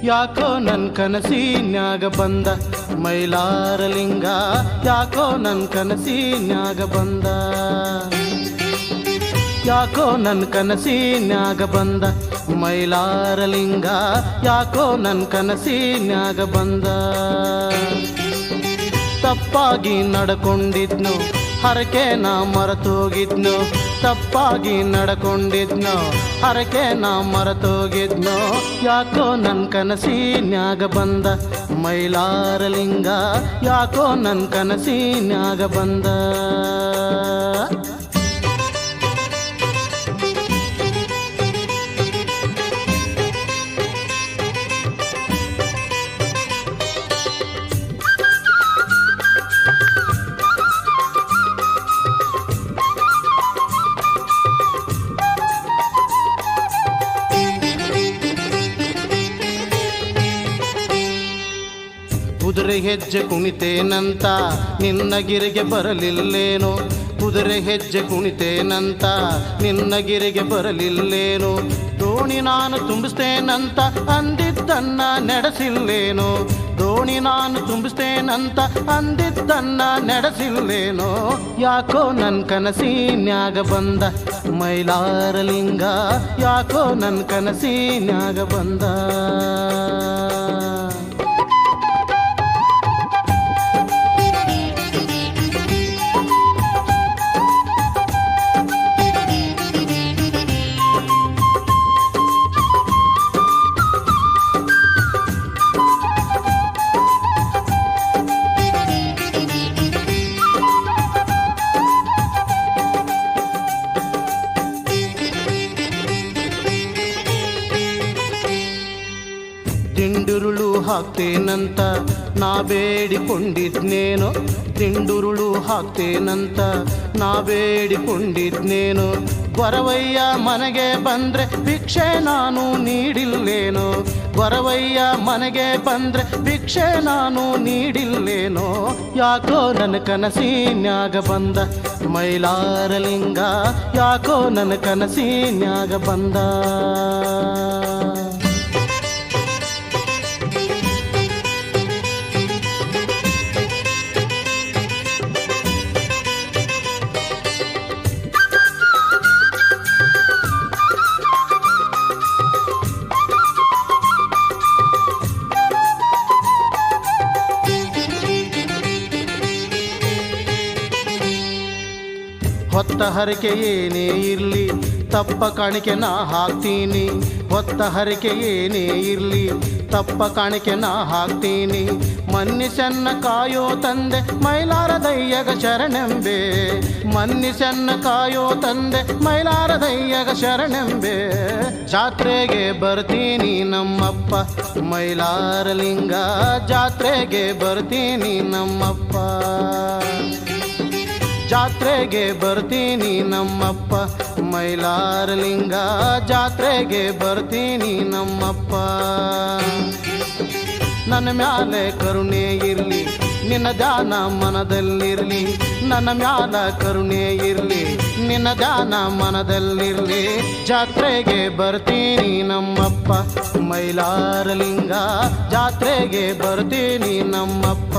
ಯಾಕೋ ನನ್ ಕನಸಿನ್ಯಾಗ ಬಂದ ಮೈಲಾರಲಿಂಗ, ಯಾಕೋ ನನ್ ಕನಸಿನ್ಯಾಗ ಬಂದ, ಯಾಕೋ ನನ್ ಕನಸಿನ್ಯಾಗ ಬಂದ ಮೈಲಾರಲಿಂಗ, ಯಾಕೋ ನನ್ ಕನಸಿನ್ಯಾಗ ಬಂದ. ತಪ್ಪಾಗಿ ನಡ್ಕೊಂಡಿದ್ನು ಹರಕೆ ನಾ ಮರೆತೋಗಿದ್ನು, ತಪ್ಪಾಗಿ ನಡ್ಕೊಂಡಿದ್ನು ಹರಕೆ ನಾ ಮರೆತೋಗಿದ್ನು. ಯಾಕೋ ನನ್ ಕನಸಿನ್ಯಾಗ ಬಂದ ಮೈಲಾರಲಿಂಗ, ಯಾಕೋ ನನ್ ಕನಸಿನ್ಯಾಗ ಬಂದ. ಕುದುರೆ ಹೆಜ್ಜೆ ಕುಣಿತೇನಂತ ನಿನ್ನ ಗಿರಿಗೆ ಬರಲಿಲ್ಲೇನೋ, ಕುದುರೆ ಹೆಜ್ಜೆ ಕುಣಿತೇನಂತ ನಿನ್ನ ಗಿರಿಗೆ ಬರಲಿಲ್ಲೇನೋ. ದೋಣಿ ನಾನು ತುಂಬಿಸ್ತೇನಂತ ಅಂದಿದ್ದನ್ನ ನಡೆಸಿಲ್ಲೇನೋ, ದೋಣಿ ನಾನು ತುಂಬಿಸ್ತೇನಂತ ಅಂದಿದ್ದನ್ನ ನಡೆಸಿಲ್ಲೇನೋ. ಯಾಕೋ ನನ್ ಕನಸಿನ್ಯಾಗ ಬಂದ ಮೈಲಾರಲಿಂಗ, ಯಾಕೋ ನನ್ ಕನಸಿನ್ಯಾಗ ಬಂದ. ತಿಂಡುರುಳು ಹಾಕ್ತೇನಂತ ನಾ ಬೇಡಿಕೊಂಡಿದ್ನೇನೋ, ತಿಂಡುರುಳು ಹಾಕ್ತೇನಂತ ನಾ ಬೇಡಿಕೊಂಡಿದ್ನೇನೋ. ಬರವಯ್ಯ ಮನೆಗೆ ಬಂದ್ರೆ ಭಿಕ್ಷೆ ನಾನು ನೀಡಿಲ್ಲೇನೋ, ಬರವಯ್ಯ ಮನೆಗೆ ಬಂದ್ರೆ ಭಿಕ್ಷೆ ನಾನು ನೀಡಿಲ್ಲೇನೋ. ಯಾಕೋ ನನ್ನ ಕನಸಿನ್ಯಾಗ ಬಂದ ಮೈಲಾರಲಿಂಗ, ಯಾಕೋ ನನ್ನ ಕನಸಿನ್ಯಾಗ ಬಂದ. ಹೊತ್ತ ಹರಕೆ ಏನೇ ಇರಲಿ ತಪ್ಪ ಕಾಣಿಕೆ ನಾ ಹಾಕ್ತೀನಿ, ಹೊತ್ತ ಹರಕೆ ಏನೇ ಇರಲಿ ತಪ್ಪ ಕಾಣಿಕೆ ನಾ ಹಾಕ್ತೀನಿ. ಮನ್ನಿಸನ್ನ ಕಾಯೋ ತಂದೆ ಮೈಲಾರದಯ್ಯಗ ಶರಣೆಂಬೆ, ಮನ್ನಿಸನ್ನ ಕಾಯೋ ತಂದೆ ಮೈಲಾರದಯ್ಯಗ ಶರಣೆಂಬೆ. ಜಾತ್ರೆಗೆ ಬರ್ತೀನಿ ನಮ್ಮಪ್ಪ ಮೈಲಾರಲಿಂಗ, ಜಾತ್ರೆಗೆ ಬರ್ತೀನಿ ನಮ್ಮಪ್ಪ, ಜಾತ್ರೆಗೆ ಬರ್ತೀನಿ ನಮ್ಮಪ್ಪ ಮೈಲಾರಲಿಂಗ, ಜಾತ್ರೆಗೆ ಬರ್ತೀನಿ ನಮ್ಮಪ್ಪ. ನನ್ನ ಮ್ಯಾಲೆ ಕರುಣೆ ಇರಲಿ ನಿನ್ನ ಧ್ಯಾನ ಮನದಲ್ಲಿರಲಿ, ನನ್ನ ಮ್ಯಾಲ ಕರುಣೆ ಇರಲಿ ನಿನ್ನ ಧ್ಯಾನ ಮನದಲ್ಲಿರಲಿ. ಜಾತ್ರೆಗೆ ಬರ್ತೀನಿ ನಮ್ಮಪ್ಪ ಮೈಲಾರಲಿಂಗ, ಜಾತ್ರೆಗೆ ಬರ್ತೀನಿ ನಮ್ಮಪ್ಪ.